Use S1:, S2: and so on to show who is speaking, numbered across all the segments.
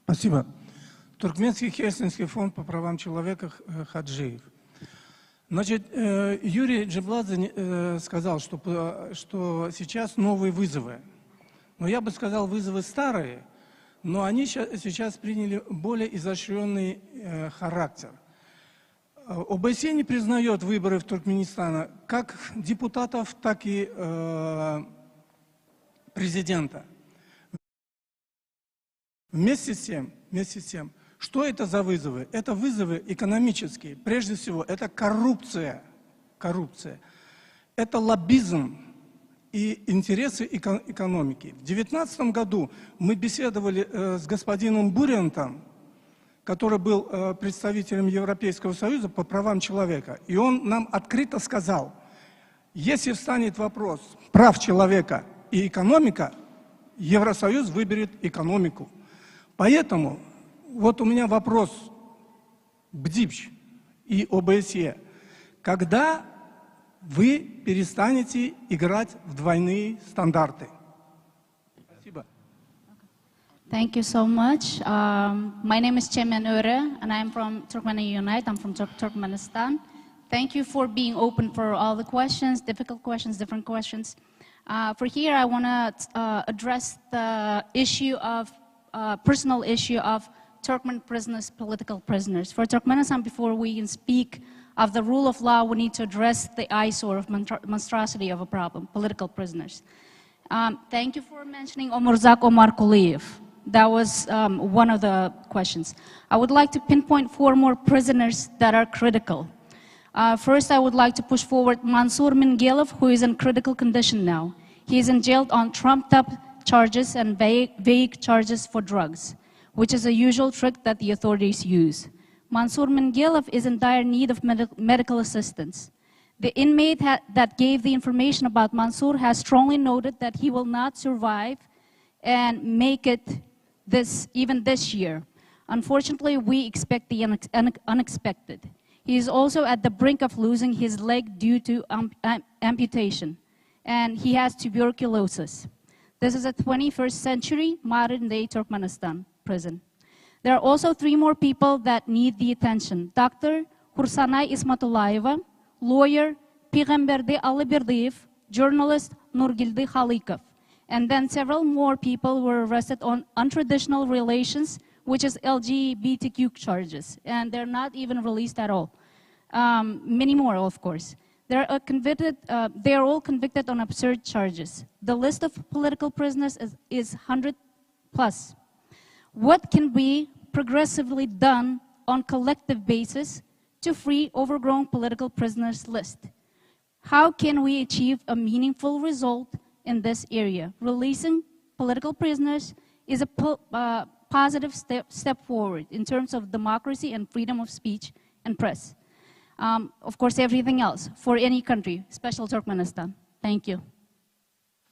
S1: Спасибо. Туркменский Хельсинский фонд по правам человека Хаджиев. Значит, Юрий Джебладзе сказал, что сейчас новые вызовы. Но я бы сказал, вызовы старые, но они сейчас приняли более изощренный характер. ОБСЕ не признает выборы в Туркменистане как депутатов, так и президента. Вместе с тем, что это за вызовы? Это вызовы экономические. Прежде всего, это коррупция. Это лоббизм и интересы экономики. В 2019 году мы беседовали с господином Бурентом, который был представителем Европейского Союза по правам человека. И он нам открыто сказал, если встанет вопрос прав человека и экономика, Евросоюз выберет экономику. Поэтому вот у меня вопрос к БДИПШ и ОБСЕ. Когда вы перестанете играть в двойные стандарты? Спасибо.
S2: Thank you so much. My name is Chemen Öre, and I'm from Turkmenia Unite. I'm from Turkmenistan. Thank you for being open for all the questions, difficult questions, different questions. For here, I want to address the issue of personal issue of Turkmen prisoners, political prisoners. For Turkmenistan, before we can speak of the rule of law, we need to address the eyesore of monstrosity of a problem, political prisoners. Thank you for mentioning Omurzak Omar Kuliyev. That was one of the questions. I would like to pinpoint 4 more prisoners that are critical. First, I would like to push forward Mansour Mingelov, who is in critical condition now. He is in jail on trumped-up charges and vague charges for drugs, which is a usual trick that the authorities use. Mansour Mingelov is in dire need of medical assistance. The inmate that gave the information about Mansour has strongly noted that he will not survive and make it even this year. Unfortunately, we expect the unexpected. He is also at the brink of losing his leg due to amputation, and he has tuberculosis. This is a 21st century modern-day Turkmenistan prison. There are also 3 more people that need the attention. Dr. Hursanay Ismatulayeva, lawyer Peygamberdi Aliberdiev, journalist Nurgildi Khalikov. And then several more people were arrested on untraditional relations, which is LGBTQ charges. And they're not even released at all. Many more, of course. They are all convicted on absurd charges. The list of political prisoners is 100 plus. What can be progressively done on collective basis to free overgrown political prisoners list? How can we achieve a meaningful result in this area? Releasing political prisoners is a positive step forward in terms of democracy and freedom of speech and press. Of course, everything else for any country, especially Turkmenistan. Thank you.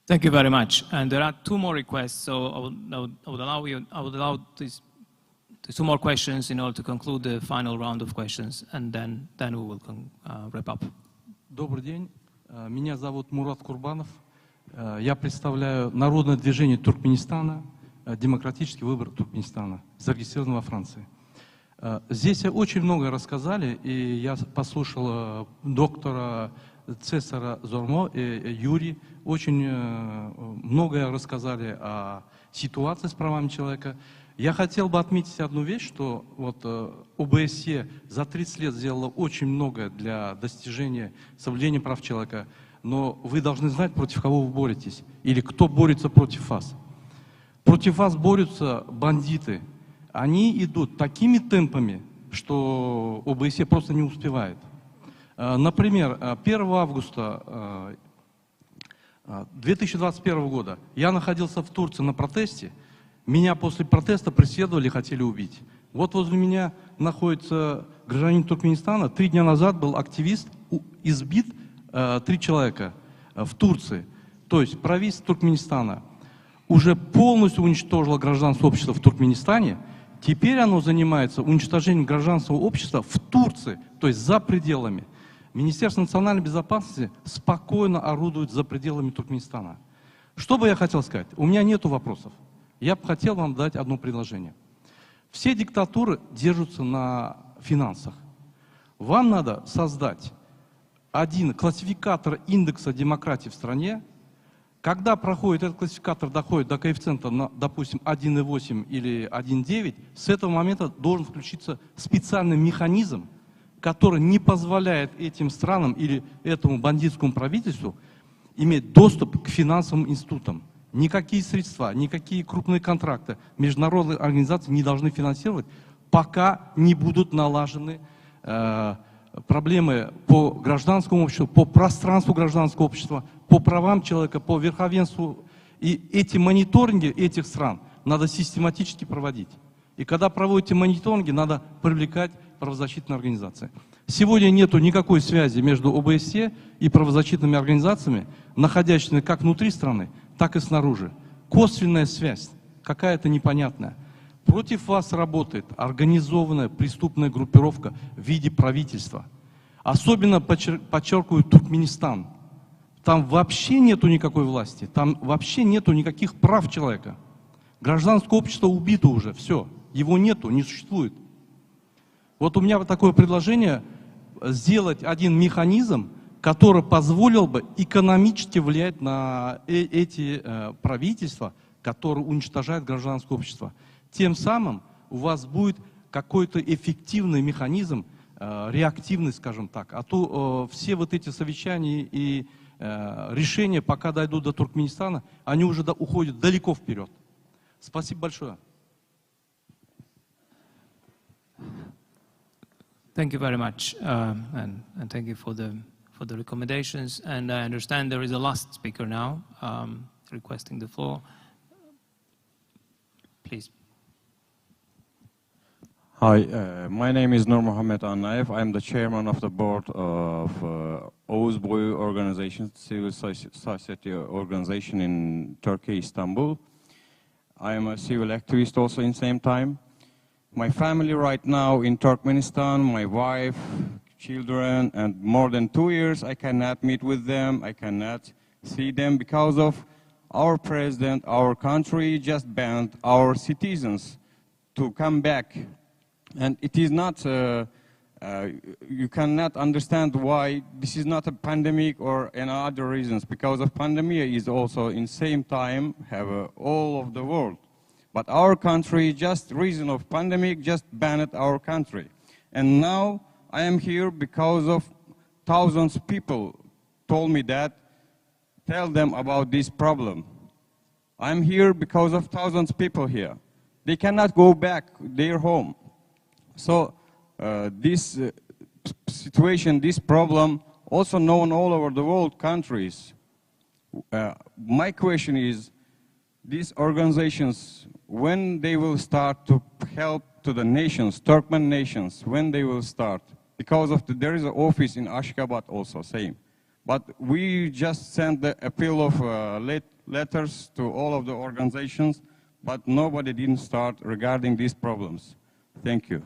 S3: Thank you very much. And there are 2 more requests, so I would allow these 2 more questions in order to conclude the final round of questions, and then we will wrap up.
S4: Добрый день. Меня зовут Мурат Курбанов. Я представляю Народное движение Туркменистана, демократический выбор Туркменистана, зарегистрирован во Франции. Здесь очень много рассказали, и я послушал доктора Цесара Зормо и Юрий. Очень многое рассказали о ситуации с правами человека. Я хотел бы отметить одну вещь, что вот ОБСЕ за 30 лет сделала очень многое для достижения соблюдения прав человека, но вы должны знать, против кого вы боретесь, или кто борется против вас. Против вас борются бандиты. Они идут такими темпами, что ОБСЕ просто не успевает. Например, 1 августа 2021 года я находился в Турции на протесте. Меня после протеста преследовали и хотели убить. Вот возле меня находится гражданин Туркменистана. 3 дня назад был активист, избит 3 человека в Турции. То есть правительство Туркменистана уже полностью уничтожило гражданское общество в Туркменистане. Теперь оно занимается уничтожением гражданского общества в Турции, то есть за пределами. Министерство национальной безопасности спокойно орудует за пределами Туркменистана. Что бы я хотел сказать? У меня нет вопросов. Я бы хотел вам дать одно предложение. Все диктатуры держатся на финансах. Вам надо создать один классификатор индекса демократии в стране. Когда проходит этот классификатор, доходит до коэффициента, допустим, 1,8 или 1,9, с этого момента должен включиться специальный механизм, который не позволяет этим странам или этому бандитскому правительству иметь доступ к финансовым институтам. Никакие средства, никакие крупные контракты международные организации не должны финансировать, пока не будут налажены проблемы по гражданскому обществу, по пространству гражданского общества, по правам человека, по верховенству. И эти мониторинги этих стран надо систематически проводить. И когда проводите мониторинги, надо привлекать правозащитные организации. Сегодня нету никакой связи между ОБСЕ и правозащитными организациями, находящимися как внутри страны, так и снаружи. Косвенная связь, какая-то непонятная. Против вас работает организованная преступная группировка в виде правительства. Особенно подчеркиваю Туркменистан. Там вообще нету никакой власти, там вообще нету никаких прав человека. Гражданское общество убито уже, все, его нету, не существует. Вот у меня вот такое предложение сделать один механизм, который позволил бы экономически влиять на эти правительства, которые уничтожают гражданское общество. Тем самым у вас будет какой-то эффективный механизм, реактивный, скажем так. А то все вот эти совещания и решения, пока дойдут до Туркменистана, они уже уходят далеко вперед. Спасибо большое.
S3: Thank you very much, and thank you for the recommendations. And I understand there is a last speaker now requesting the floor. Please.
S5: Hi, my name is Nur Mohammed Annaev. I'm the chairman of the board of Oğuz Boyu Organization, civil society organization in Turkey, Istanbul. I am a civil activist also in same time. My family right now in Turkmenistan, my wife, children, and more than 2 years I cannot meet with them, I cannot see them because of our president, our country just banned our citizens to come back. And it is not, you cannot understand why this is not a pandemic or any other reasons, because of pandemic is also in same time have all of the world. But our country, just reason of pandemic, just banned our country. And now I am here because of thousands of people told me that, tell them about this problem. I'm here because of thousands of people here. They cannot go back their home. So this situation, this problem, also known all over the world countries. My question is, these organizations, when they will start to help to the nations, Turkmen nations, when they will start? Because of there is an office in Ashgabat also, same. But we just sent the appeal of letters to all of the organizations, but nobody didn't start regarding these problems. Thank you.